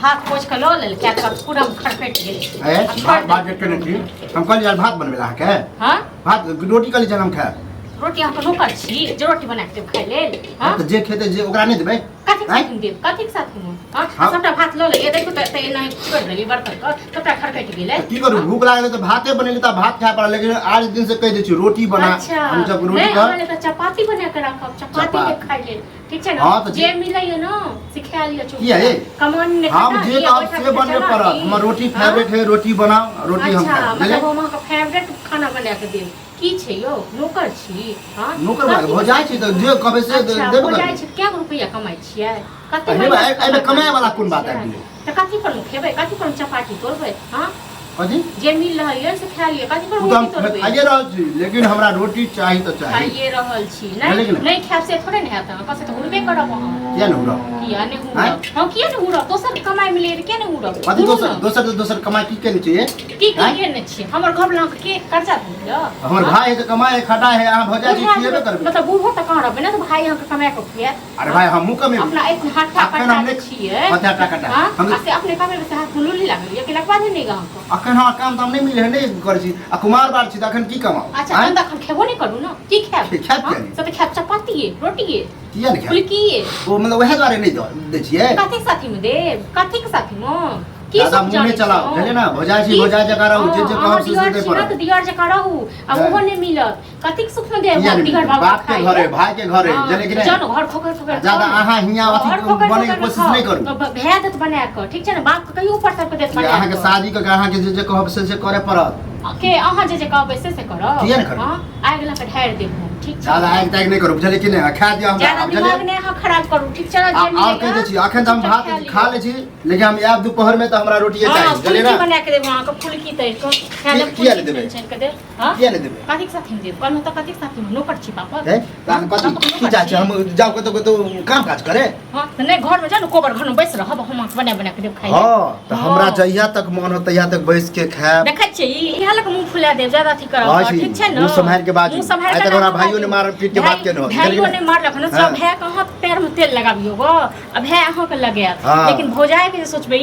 भात पोछ के लो ले क्या कर पूरा खटखट गेल ए बात करने थी हम कल यार भात बनवेला के हां भात रोटी कल जन्म खा रोटी हम नौकर छी जे रोटी बना के खाइ ले हां तो जे खेते जे ओकरा नहीं देबे कथी के साथ हां सबटा भात लो ले ये देखो त नहीं छोड़ देली बर्तन का सबटा खटखट गेल की करू भूख लागले तो भाते बनेली त भात खाए पड़ा लेकिन आज दिन से कह दे छी रोटी बना हम जब रोटी का हमने तो चपाती बना के रखब चपाती के खाइ ले ठीक छै ना जे मिलै है ना सिखा लियो की है कमान ने हम जे आप से बनबे पड़त हमर रोटी फेवरेट है रोटी बनाओ रोटी हम खाए मतलब हम का फेवरेट खाना बना के देब की छै यो नौकर छी हां नौकर भाग हो जाय छी त जे कहबे से देबे हो जाय छी क्या रुपया कमाई छियै कते एमे कमाए वाला कोन बात है त कथि पर खेबै कथि पर चपाती तोड़बै हां कथि जे मिल रहल है से खा लियो कथि पर रोटी तोड़बै खाइए रहल छी लेकिन हमरा रोटी चाही त चाही खाइए रहल छी नहीं खाब से थोड़े नहीं आता कसे त हुरबे करब हम किया न हुरब किया ने हुरब हम किया ने हुरब दोसर कमाई मिले किया ने हुरब कथि दोसर कमाई की केने छियै की केने छियै हमर घर वाला के कर्जा दियो हमर भाई है त कमाए खटा है अहाँ भजा जी खिएबे करबे मतलब बूढ़ो त कहां रहबे ना तो भाई हम के कमाए के खिए अरे भाई हमहु कमे अपना एक हाथ काटा छियै हाथ काटा हम से अपने कमे से हाथ मुलुली लागल ये के लगवा दे नहीं गांव को अखन हां काम त हम नहीं मिले है नहीं कर छी आ कुमार बार छी त अखन की कमाओ अच्छा हम त खेबो नहीं करू ना की खाब खाब के सब खाब चपाती है रोटी है किया नहीं खाब फुलकी है वो मतलब वहे द्वारे नहीं दे छियै कथि साथी में देब कथि के साथी में की दादा मुंह में चलाओ भेले ना भजा छी भजा जका रहू जे जे कहब से दे पर त दियर जका रहू आ ओहो नहीं मिलत कथि के सुख में देब दिगर बाबा बाप के घरे भाई के घरे जने कि जानो घर ठोकर ज्यादा आहा हिया अथी बने के कोशिश नहीं करू तो भे देत बना के ठीक छै ना बाप के कहियो ऊपर तक देत बना आहा के शादी के आहा के जे कहब से करे पड़त के आहा जे कहबै से करब किया नहीं करब हां आइ गेला के ढार देब ठीक छै ज्यादा आइ तक नहीं करू बुझले कि नहीं खा दियो हम ज्यादा दिमाग ने अहाँ खराब करू ठीक छै ना जे मिले और कह दे छी अखन हम भात खा ले छी लेकिन हम आब दोपहर में तो हमरा रोटी चाहिए चले ना बना के देब अहाँ के फुलकी तैर के खा ले किया ले देबे टेंशन के दे हां किया ले देबे कथि के साथ हम देब कल त कथि के साथ नौकर छी पापा है कथि की जाय छी हम जाओ तो काम काज करे हां त नहीं घर में जानो कोबर घर में बैस रहब हम बना के देब खाइ हां त हमरा जहिया तक मन हो तहिया तक बैस के खाब देखै छी इहा लक मुंह फुला देब ज्यादा थी करब ठीक छै ना मुंह संभाल के बात आइ तक हमरा भाइयों ने मार पीट के बात के न भाइयों ने मार लखन सब है कहां पैर में तेल लगाबियो गो अब है अहाँ के लगात लेकिन भौजाई के सोचबे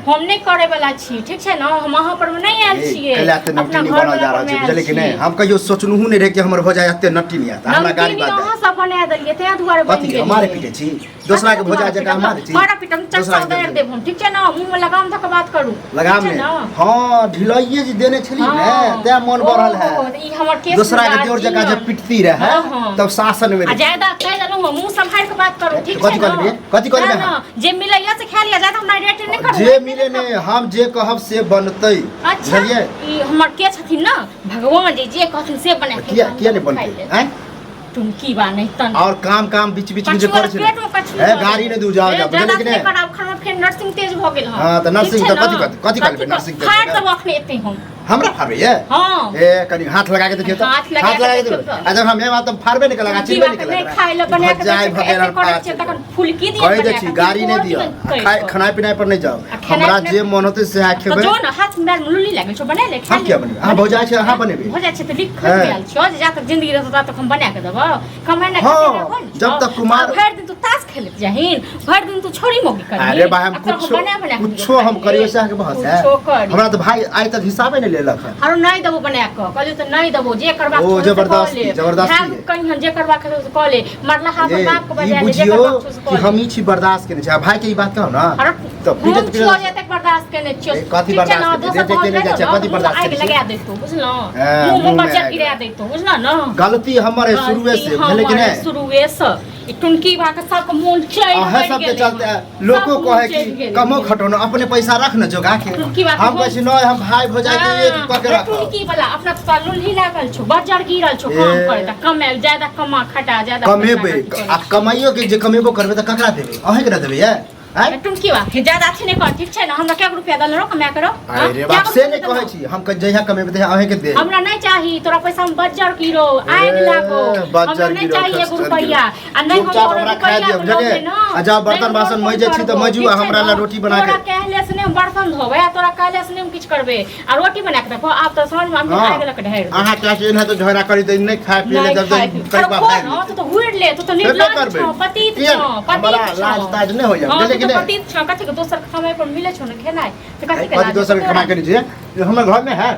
हम नहीं करे वाला छी ठीक छै ना हम अहाँ पर नहीं आयल छियै कला त नट्टी नहीं बना जा रहल छै बुझले कि नहीं हम कहियो सोचनुहु नहीं रहे कि हमर भौजाई एते नट्टी नहीं आता हमरा गाड़ी बात अहाँ सब बना देलिए ते दुआरे बन गेल हमारे पीटे छी दूसरा के भौजाई जका मार छी मारा पीटम चक्का दे देब हम ठीक छै ना मुंह में लगाम धक बात करू लगाम में हां ढिलाइए जे देने छली ने ते मन बढ़ल है ई हमर केस दूसरा के देवर जका जब पिटती रहे तब शासन में ज्यादा कह देलु मुंह संभाल के बात करू ठीक छै कथि करबे जे मिलैया से खा लिया ज्यादा हमरा रेट नहीं करब जे मिले ने हम जे कहब से बनतै बुझलिए ई हमर के छथिन ना भगवान जी जे कहथिन से बना के किया नहीं बनतै हैं तुम की बा नहीं तन और काम बीच में जे कर छै है गाड़ी ने दू जाओ जा बुझले कि नहीं खराब खाना फिर नर्सिंग तेज भ गेल हां त नर्सिंग त कथि करबे नर्सिंग तेज खाट तब अखने एते हम हमरा फाड़बे ये हां ए कनी हाथ लगा के देखिए तो हाथ लगा के देखिए आ जब हम ए बात फाड़बे नहीं लगा चिल्ले नहीं लगा नहीं खाइ ल बना के जाय भगेरा पास तखन फुलकी दिए कह दे छी गाड़ी नहीं दियो खाना पीना पर नहीं जाओ हमरा जे मन होते से आ खेबे तो जो न हाथ में मुलुली लागल छ बना ले खा क्या बने हां भौजाई छै हां बनेबे भौजाई छै त लिख खत गेल छ जे जा तक जिंदगी रहत तक हम बना के देब कमाई ना जब तक कुमार भर दिन तू ताश खेलत जाहिन भर दिन तू छोरी मोगी कर अरे भाई हम कुछो हम करियो से के बहस है हमरा तो भाई आज तक हिसाबे नहीं लेलक है हां नहीं दबो बना के कहलियो त नहीं दबो जे करबा ओ जबरदस्ती कहीं जे करबा के क ले मरला हा बाप के बजा ले जे करबा कि हम ही छी बर्दाश्त केने छै भाई के ई बात कहौ ना तो पीड़ित छोड़ तक बर्दाश्त केने छियो कथि बर्दाश्त देते केने जा छै कथि बर्दाश्त आग लगा दे तो बुझलो मुंह में बच्चा गिरा दे तो बुझला ना गलती हमर है शुरुए से बुझले कि नहीं शुरुए से टुनकी बा के सब के मुंह चढ़ है सब के चलते लोगों कहे कि कमो खटोनो अपने पैसा रखना जोगा के हम कहै छी न हम भाई भौजाई के एक पकड़ रख टुनकी वाला अपना सालुल ही लागल छो बाजार गिरल छो काम करे त कमे ज्यादा कमा खटा ज्यादा कमेबे आ कमाइयो के जे कमेबो करबे त ककरा देबे अहे के देबे ये टुनकी बा के ज्यादा अच्छे नहीं कर ठीक छै ना हमरा के रुपया दल रो कमा करो अरे बाप से नहीं कहै छी हम कह जहिया कमेबे त अहे के दे हमरा नहीं चाही तोरा पैसा हम बाजार गिरो आग लागो हमरा नहीं चाहिए रुपया आ नहीं हम तोरा खा दियो बुझले आ जा बर्तन बासन मजे छी त मजू हमरा ला रोटी बना के तोरा कहले से नहीं बर्तन धोबे तोरा कहले से नहीं किछ करबे आ रोटी बना के देखो आप त समझ में आग लग ढेर आहा क्लास इन है तो झगड़ा करी त नहीं खाए पिए ले जब करबा खाए तो हुड़ ले तो नहीं लाज पति तो हमरा लाज ताज नहीं हो जाए कि नहीं पति छका के दोसर समय पर मिले छ न खेनाइ त कथि के पति दोसर के कमा के नीचे हमर घर में है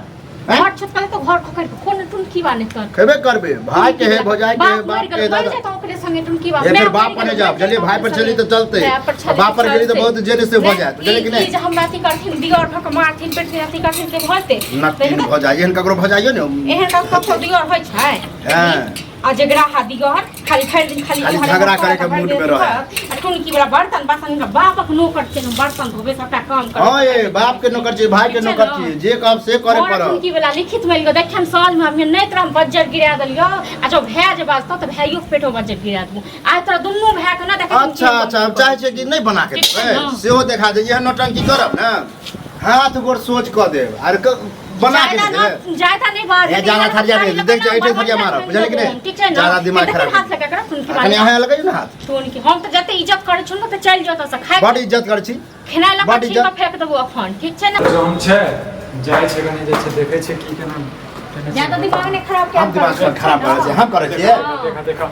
घर छत पर तो घर खोकर कोन टुन की बाने कर खेबे करबे भाई के है भौजाई के बाप के दादा जाता ओकरे संगे टुन की बा ये फिर बाप पर जाओ चलिए भाई पर चली तो चलते बाप पर गेली तो बहुत जेने से हो जाए चले कि नहीं जे हम बाती करथिन दिगर भक मारथिन पेट में अथी करथिन के भरते ना तीन भौजाई एहन ककरो भौजाइयो ने एहन का कतो दिगर होय छै हां आ जगरा हा दिगर खाली खैर दिन खाली झगड़ा करे के मूड में रहे आ टुन की वाला बर्तन बासन का बापक नौकर छै बर्तन धोबे सबटा काम करे हां ये बाप के नौकर छी भाई के नौकर छी जे कब से करे पड़ो टुन की वाला लिखित में देखन साल में हम नहीं तरह बजट गिरा दलियो आ जो भै जे बाजतो त भाइयो के पेटो बजट गिरा दू आ तोरा दुन्नु भै के ना देखे अच्छा अच्छा हम चाहे छै कि नहीं बना के सेहो देखा दे यह नौटंकी करब ना हाथ गोर सोच क देब आर बना के दे ज्यादा नहीं बात है ज्यादा थरिया नहीं देख जा ऐठे थरिया मारब बुझल कि नहीं ज्यादा दिमाग खराब हाथ लगा कर टुन की वाला अखन यहाँ लगे ना हाथ टुन की हम त जते इज्जत करे छु न त चल जत से खाए बड़ इज्जत कर छी खेना लगा छी त फेंक देबो अखन ठीक छै ना जो हम छै जाय छै कनी जे छै देखे छै की केना ज्यादा दिमाग ने खराब क्या हम दिमाग खराब करे छै हम करे छियै देखा देखा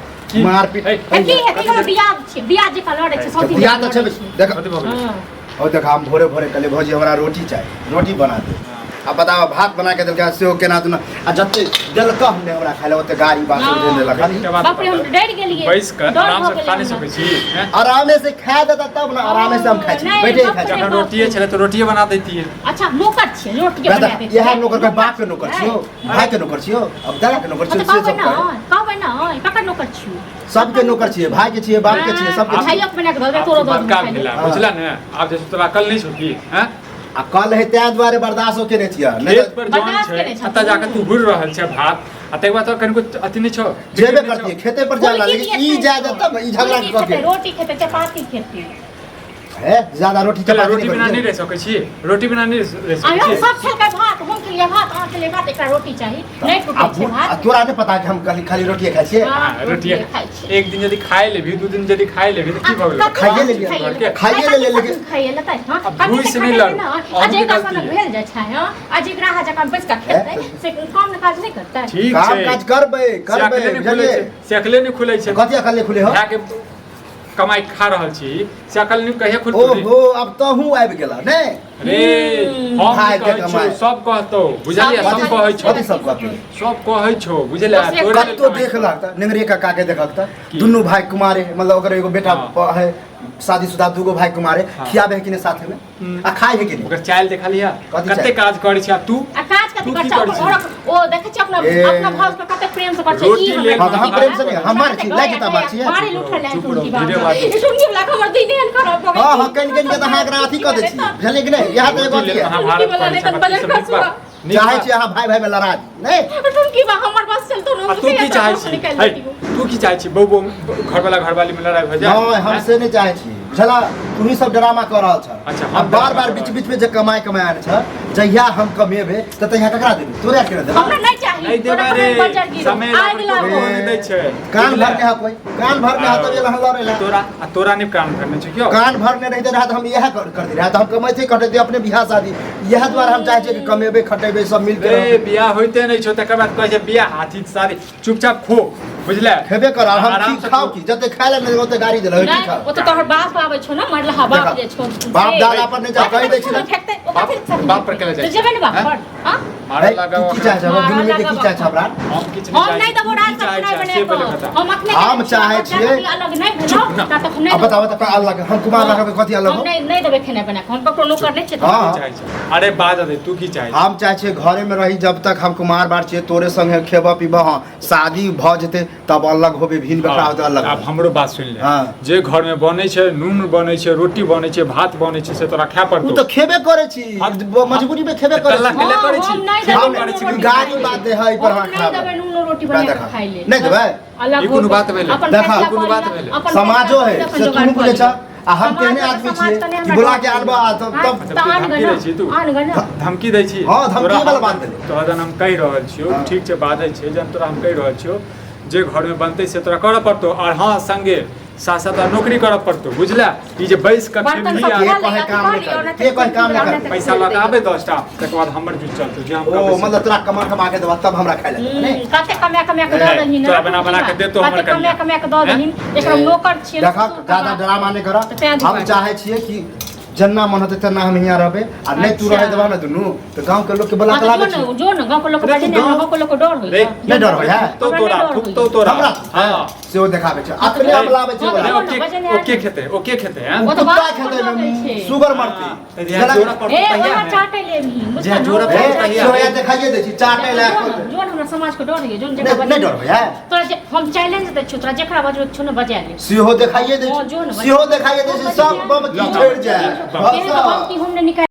मारपीट की है कि बियाह छै बियाह जे का लड़े छै सौती बियाह तो छै देख कथि भऽ गेलै और देख हम भोरे भोरे कहले भौजी हमरा रोटी चाहिए रोटी बना दे अब बताओ भात बना के देलका सेहो केना तू आ जते देलका हमने हमरा खाइले ओते गाड़ी बात दे देलक बाप रे हम डर गेलिए बैस कर आराम से खा नहीं सकै छी आराम से खा देता तब ना आराम से हम खाइ छी बैठे खाइ छी अगर रोटिए छले तो रोटिए बना देती है अच्छा नौकर छै रोटी के बना दे यह नौकर के बाप के नौकर छियो भाई के नौकर छियो अब दादा के नौकर छियो से सब कहबै ना ककर नौकर छियो सबके नौकर छियै भाई के छियै बाप के छियै सबके भाइयों के बना के दे तोरो दो बड़का भेला बुझला ने आब जे तोरा कल नहीं छुटी हैं आ कल है तै द्वारे बर्दाश्त होके नहीं छियै खेत पर जान छै अत जाके तू घुर रहल छै भात आ तै बात कनिको अति नहीं छौ जेबे करती खेते पर जाला लेकिन ई जाय तब ई झगड़ा क के रोटी खेते चपाती खेते है ज्यादा रोटी चला रोटी बिना नहीं रह सकै छी रोटी बिना नहीं रह सकै हम छी सब खेलकै भात हम के लिए भात आके लिए भात एकरा रोटी चाहिए नहीं टूटे छै भात तोरा नहीं पता कि हम खाली रोटी खाइ छियै रोटी एक दिन यदि खाए लेबी दू दिन यदि खाए लेबी त की भ गेलै खाइए ले लेकिन खाइए लेतै हां अब भूख से नहीं लड़ आज एक अपन भेल जाय छै हां आज एक राह जका बैस के खेतै से काम काज नहीं करतै ठीक छै काम काज करबै बुझलिए से अकले नहीं खुलै छै कथि अकले खुले हो के कमाई खा रहल छी से अकल नहीं कहिया खुल ओहो अब तहू आबि गेला ने रे हम कहै छौ सब कहतौ बुझलिए सब कहै छौ सब कहतौ सब कहै छौ बुझले तोरे तो देखलक त निंगरे काका के देखक त दुनु भाई कुमारे मतलब ओकर एगो बेटा है शादीशुदा दूगो भाई कुमारे खियाबे कि ने साथे में आ खाइ है कि नहीं ओकर चाइल देखा लिया कते काज करै छै तू आ काज कथि करछ ओ देखै छ अपना भाव पे कते प्रेम से करछ ई हम प्रेम से हमर छी लाइक त मार छी मारे लुठल है टुन की बात टुन की वाला हमर दिन एहन करब हां हां कन के त हां अथी क दे छी बुझलिए कि नहीं यहां त एगो चाहे छी अहाँ भाई भाई में लड़ा नहीं टुन की बा हमर बस चलतो न तू की चाहे छी तू की चाहे छी बहू घरवाला घरवाली में लड़ाई भ जाए हां हम से नहीं चाहे छी चला तू ही सब ड्रामा कर रहल छ अच्छा अब बार-बार बीच-बीच में जे कमाई आने छ जहिया हम कमेबे त तहिया ककरा देबे तोरा के देबे हमरा नहीं चाहिए नहीं देबे रे समय नहीं दै छै कान भर के कोई कान भर में त एला लड़े ला तोरा नहीं कान भरने छै क्यों कान भरने रहते रहा तो हम यह करते रहा तो हम कमाइते खटेते अपने बियाह शादी यह द्वारा हम चाहे छी कि कमेबे खटेबे सब मिल के ए बियाह होइते नहीं छौ तकर बाद कहै छै बियाह हाथी शादी चुपचाप खो बुझले खेबे कर हम ठीक खाओ की जते खाय ले नहीं ओते गाड़ी देले ठीक खाओ ओ त तोहर बाप आबै छौ ना मरला हा बाप जे छौ बाप दादा पर नहीं जा कहि दै छी बाप पर केला जाइ जेबे ने बाप पर हां मारे लगा की चाहे छ दुनिया में की चाहे छ हमरा हम किछ हम नहीं दबो रात नहीं बने हम अपने हम चाहे छिए अलग नहीं भेलो ता तक हम नहीं बताओ त अलग हम कुमार लगाबे कथि अलग हम नहीं देबे खेने बना हम ककरो नो करने छै हां अरे बात दे तू की चाहे हम चाहे छिए घरे में रही जब तक हम कुमार बार छिए तोरे संगे खेबा पीबा हां शादी भ जेते तब अलग होबे भिन बकरा होते अलग अब हमरो बात सुन ले जे घर में बनै छै नून बनै छै रोटी बनै छै भात बनै छै से तोरा खाय पड़तो उ त खेबे करे छी मजबूरी में खेबे करे छी अकेले करे छी हम करे छी गाड़ी बात दे है पर हां नहीं देबे नून रोटी बना के खाइ ले नहीं देबे अलग कोनो बात भेले देखा कोनो बात भेले समाजो है से तू बोले छ आ हम केहने आदमी छिए कि बुला के आनबा तब धमकी दै छी तू धमकी दै छी हां धमकी वाला बात दे तोरा जन हम कहि रहल छियौ ठीक छै बात छै जन तोरा हम कहि रहल छियौ जे घर में बनते से तोरा करऽ पड़तो और हां संगे साथ साथ नौकरी करऽ पड़तो बुझला ई जे बैस के बर्तन खेबही सब आ धो ले, काम नहीं धो ले, कर, ये कोई काम नहीं कर। पैसा लगाबे 10 टा तकर बाद हमर जुट चलतो जे हम ओ मतलब तोरा कमा के देबा तब हमरा खाइ ले कते कमा के दऽ देलही तोरा बना के देतो हमर कते कमा के दऽ देलही एकरा नौकर छियै देखा ज्यादा ड्रामा नहीं कर। हम चाहे छियै कि जन्ना मन होते तना हम यहाँ रहबे आ नहीं तू रहे देबा ना दुनू तो गांव के लोग के बुला के लाबे छी जो न गांव के लोग के बाजे गांव के लोग के डर होई नहीं डर होय है तो तोरा हमरा हां सेओ देखाबे छै अपने हम लाबे छै बोला ओके खेते हैं वो तो कुत्ता खेते शुगर मरती जोरा पर ए पहिया ओना चाटे लेबही जे जोरा पर पहिया सोया देखाइए दे छी चाटे ले जो हमरा समाज के डर होई जो नहीं डर होय है तोरा हम चैलेंज दे छु तोरा जेकरा बजबै छु न बजा ले सेहो देखाइए दे छी सेहो देखाइए दे छी सब बम की छोड़ जाए हमने निकाल